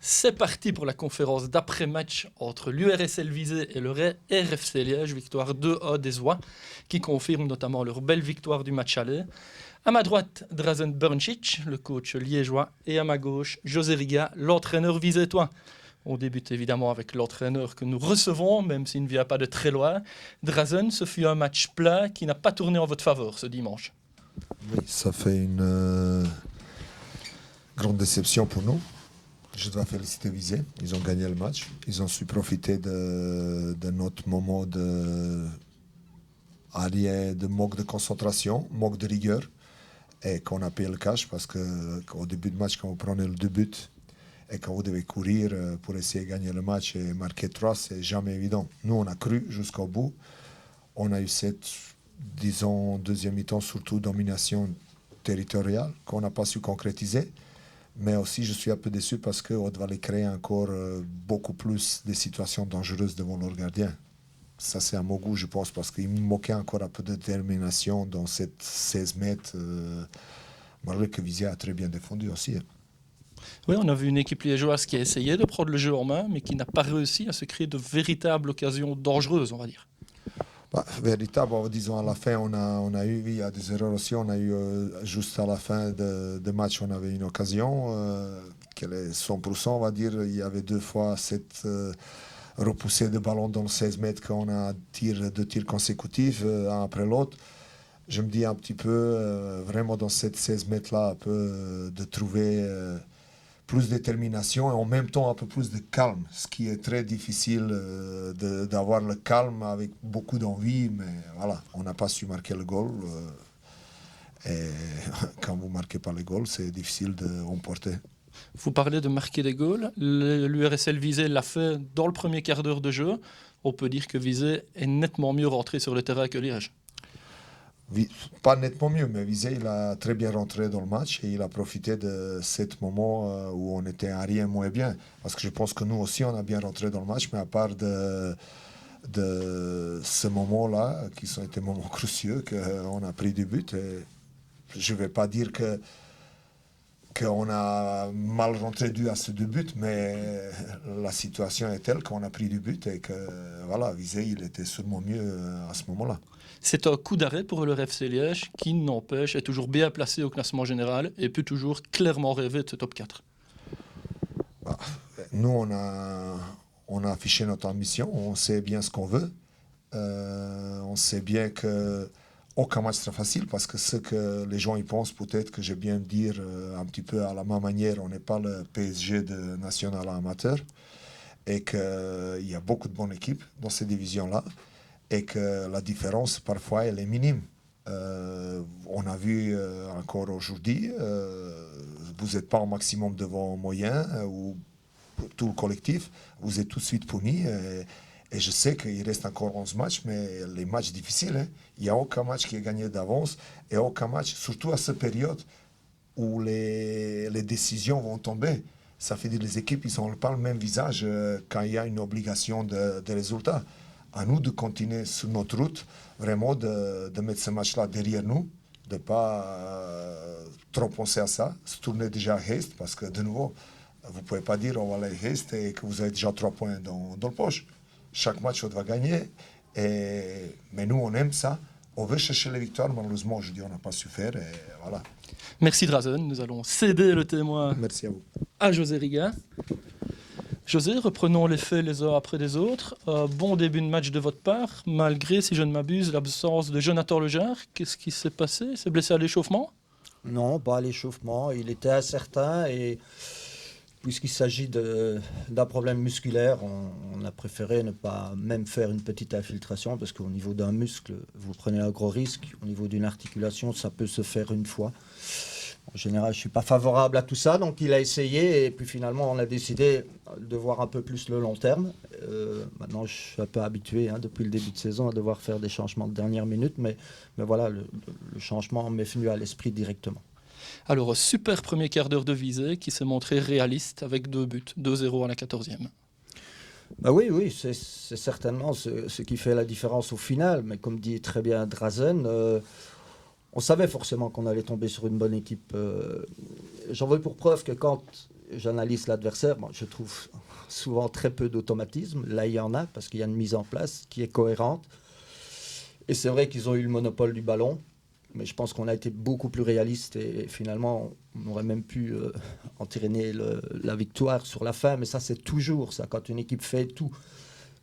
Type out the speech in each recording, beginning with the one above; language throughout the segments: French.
C'est parti pour la conférence d'après-match entre l'URSL Visé et le RFC Liège, victoire 2-1 des Oies, qui confirme notamment leur belle victoire du match aller. À ma droite, Drazen Brncic, le coach liégeois, et à ma gauche, José Riga, l'entraîneur visétois. On débute évidemment avec l'entraîneur que nous recevons, même s'il ne vient pas de très loin. Drazen, ce fut un match plat qui n'a pas tourné en votre faveur ce dimanche. Oui, ça fait une grande déception pour nous. Je dois féliciter Visé. Ils ont gagné le match. Ils ont su profiter de notre moment de manque de concentration, manque de rigueur, et qu'on a payé le cash parce qu'au début de match, quand vous prenez le 2 buts et quand vous devez courir pour essayer de gagner le match et marquer 3, c'est jamais évident. Nous, on a cru jusqu'au bout. On a eu cette, disons, deuxième mi-temps, surtout domination territoriale qu'on n'a pas su concrétiser. Mais aussi, je suis un peu déçu parce qu'on devait créer encore beaucoup plus de situations dangereuses devant leur gardien. Ça, c'est à mon goût, je pense, parce qu'il me manquait encore un peu de détermination dans cette 16 mètres, malgré que Visé a très bien défendu aussi. Oui, on a vu une équipe liégeoise qui a essayé de prendre le jeu en main, mais qui n'a pas réussi à se créer de véritables occasions dangereuses, on va dire. Véritable, disons à la fin, on a eu, il y a des erreurs aussi, on a eu juste à la fin de match, on avait une occasion, qu'elle est 100%, on va dire, il y avait 2 fois cette repoussée de ballon dans le 16 mètres qu'on a 2 tirs consécutifs, un après l'autre. Je me dis un petit peu, vraiment dans cette 16 mètres-là, un peu de trouver plus de détermination et en même temps un peu plus de calme, ce qui est très difficile d'avoir le calme avec beaucoup d'envie, mais voilà, on n'a pas su marquer le goal. Et quand vous ne marquez pas les goals, c'est difficile d'emporter. Vous parlez de marquer des goals. L'URSL Visé l'a fait dans le premier quart d'heure de jeu. On peut dire que Visé est nettement mieux rentré sur le terrain que Liège. Pas nettement mieux, mais Visé, il a très bien rentré dans le match et il a profité de ce moment où on était à rien moins bien. Parce que je pense que nous aussi, on a bien rentré dans le match, mais à part de ce moment-là, qui sont été moments cruciaux, qu'on a pris du but. Et je ne vais pas dire qu'on a mal rentré dû à ce 2 buts, mais la situation est telle qu'on a pris du but et que voilà, Visé, il était sûrement mieux à ce moment-là. C'est un coup d'arrêt pour le RFC Liège qui, n'empêche, est toujours bien placé au classement général et peut toujours clairement rêver de ce top 4. Nous, on a affiché notre ambition, on sait bien ce qu'on veut. On sait bien qu'aucun match sera facile parce que ce que les gens y pensent, peut-être que j'ai bien dire un petit peu à la même manière, on n'est pas le PSG de national amateur et qu'il y a beaucoup de bonnes équipes dans ces divisions-là. Et que la différence, parfois, elle est minime. On a vu encore aujourd'hui, vous n'êtes pas au maximum devant moyen ou tout le collectif, vous êtes tout de suite puni. Et je sais qu'il reste encore 11 matchs, mais les matchs difficiles, hein. Il n'y a aucun match qui est gagné d'avance et aucun match, surtout à cette période où les décisions vont tomber. Ça fait dire que les équipes, ils n'ont pas le même visage quand il y a une obligation de résultat. À nous de continuer sur notre route, vraiment de mettre ce match-là derrière nous, de ne pas trop penser à ça, se tourner déjà à Heist, parce que de nouveau, vous ne pouvez pas dire on va aller à Heist et que vous avez déjà 3 points dans le poche. Chaque match, on doit gagner, mais nous, on aime ça. On veut chercher les victoires, malheureusement, je dis on n'a pas su faire, et voilà. Merci Drazen, nous allons céder le témoin Merci à vous. À José Riga. José, reprenons les faits les uns après les autres. Bon début de match de votre part, malgré, si je ne m'abuse, l'absence de Jonathan Lejar. Qu'est-ce qui s'est passé? Il s'est blessé à l'échauffement? Non, pas à l'échauffement. Il était incertain et puisqu'il s'agit d'un problème musculaire, on a préféré ne pas même faire une petite infiltration parce qu'au niveau d'un muscle, vous prenez un gros risque. Au niveau d'une articulation, ça peut se faire une fois. En général, je ne suis pas favorable à tout ça, donc il a essayé et puis finalement on a décidé de voir un peu plus le long terme. Maintenant, je suis un peu habitué depuis le début de saison à devoir faire des changements de dernière minute, mais voilà, le changement m'est venu à l'esprit directement. Alors, super premier quart d'heure de Visé qui s'est montré réaliste avec 2 buts, 2-0 à la 14e. Bah oui, c'est certainement ce qui fait la différence au final, mais comme dit très bien Drazen, on savait forcément qu'on allait tomber sur une bonne équipe. J'en veux pour preuve que quand j'analyse l'adversaire, je trouve souvent très peu d'automatisme. Là, il y en a parce qu'il y a une mise en place qui est cohérente. Et c'est vrai qu'ils ont eu le monopole du ballon, mais je pense qu'on a été beaucoup plus réaliste et finalement, on aurait même pu entériner la victoire sur la fin. Mais ça, c'est toujours ça. Quand une équipe fait tout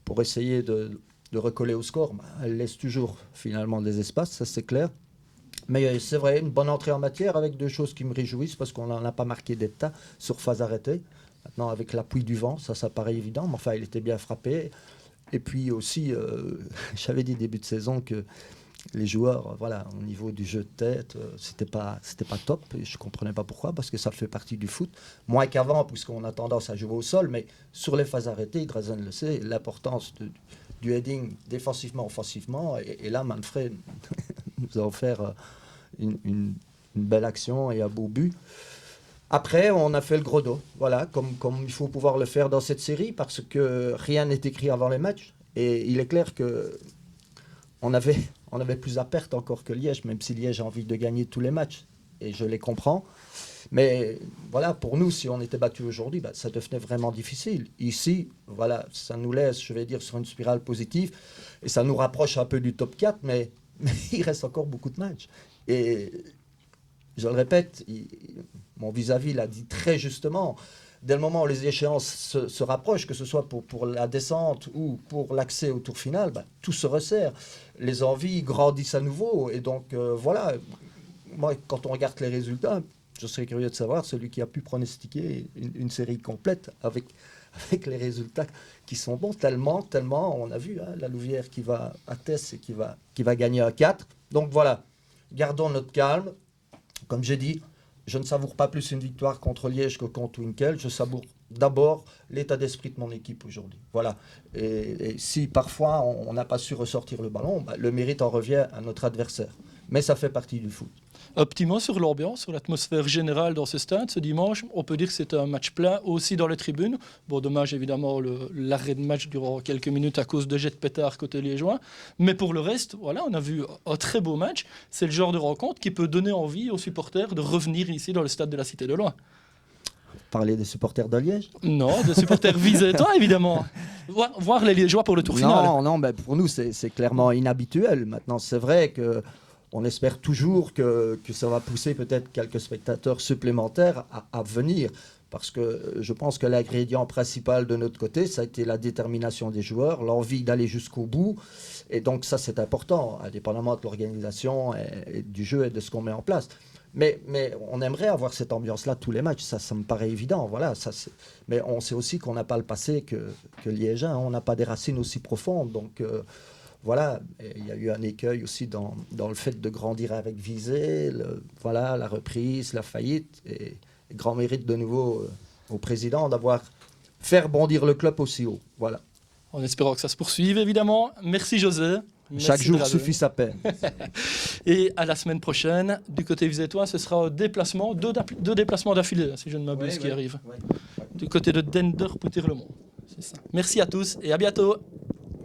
pour essayer de recoller au score, elle laisse toujours finalement des espaces, ça c'est clair. Mais c'est vrai, une bonne entrée en matière avec deux choses qui me réjouissent parce qu'on n'en a pas marqué d'état sur phase arrêtée. Maintenant, avec l'appui du vent, ça paraît évident, mais enfin, il était bien frappé. Et puis aussi, j'avais dit début de saison que les joueurs, voilà, au niveau du jeu de tête, c'était pas top. Et je comprenais pas pourquoi, parce que ça fait partie du foot. Moins qu'avant, puisqu'on a tendance à jouer au sol, mais sur les phases arrêtées, Drazen le sait, l'importance du heading défensivement, offensivement. Et là, Manfred nous a offert une belle action et un beau but. Après, on a fait le gros dos, voilà, comme il faut pouvoir le faire dans cette série, parce que rien n'est écrit avant les matchs. Et il est clair qu'on avait plus à perdre encore que Liège, même si Liège a envie de gagner tous les matchs. Et je les comprends. Mais voilà, pour nous, si on était battu aujourd'hui, ça devenait vraiment difficile. Ici, voilà, ça nous laisse, je vais dire, sur une spirale positive. Et ça nous rapproche un peu du top 4, mais il reste encore beaucoup de matchs. Et je le répète, mon vis-à-vis l'a dit très justement, dès le moment où les échéances se rapprochent, que ce soit pour la descente ou pour l'accès au tour final, tout se resserre. Les envies grandissent à nouveau. Et donc, voilà, moi, quand on regarde les résultats, je serais curieux de savoir celui qui a pu pronostiquer une série complète avec les résultats qui sont bons. Tellement, on a vu la Louvière qui va à Tess et qui va gagner à 4. Donc voilà, gardons notre calme. Comme j'ai dit, je ne savoure pas plus une victoire contre Liège que contre Winkel. Je savoure d'abord l'état d'esprit de mon équipe aujourd'hui. Voilà. Et si parfois on n'a pas su ressortir le ballon, le mérite en revient à notre adversaire. Mais ça fait partie du foot. Optimement sur l'ambiance, sur l'atmosphère générale dans ce stade, ce dimanche, on peut dire que c'est un match plein aussi dans les tribunes. Bon, dommage évidemment l'arrêt de match durant quelques minutes à cause de jets de pétard côté liégeois. Mais pour le reste, voilà, on a vu un très beau match. C'est le genre de rencontre qui peut donner envie aux supporters de revenir ici dans le stade de la Cité de Loin. Parler des supporters de Liège ? Non, des supporters visétois évidemment. Voir les Liégeois pour le tour final. Non, pour nous c'est clairement inhabituel. Maintenant, c'est vrai que on espère toujours que ça va pousser peut-être quelques spectateurs supplémentaires à venir. Parce que je pense que l'ingrédient principal de notre côté, ça a été la détermination des joueurs, l'envie d'aller jusqu'au bout. Et donc ça, c'est important, indépendamment de l'organisation et du jeu et de ce qu'on met en place. Mais on aimerait avoir cette ambiance-là tous les matchs, ça me paraît évident. Voilà, mais on sait aussi qu'on n'a pas le passé que Liégein, on n'a pas des racines aussi profondes. Donc voilà, il y a eu un écueil aussi dans le fait de grandir avec Visé, voilà, la reprise, la faillite, et grand mérite de nouveau au président d'avoir fait bondir le club aussi haut. Voilà. En espérant que ça se poursuive, évidemment. Merci José. Merci Chaque jour suffit sa peine. Et à la semaine prochaine, du côté visétois, ce sera deux déplacements d'affilée, si je ne m'abuse, qui arrivent. Du côté de Dender pour Tirlemont. C'est ça. Merci à tous et à bientôt.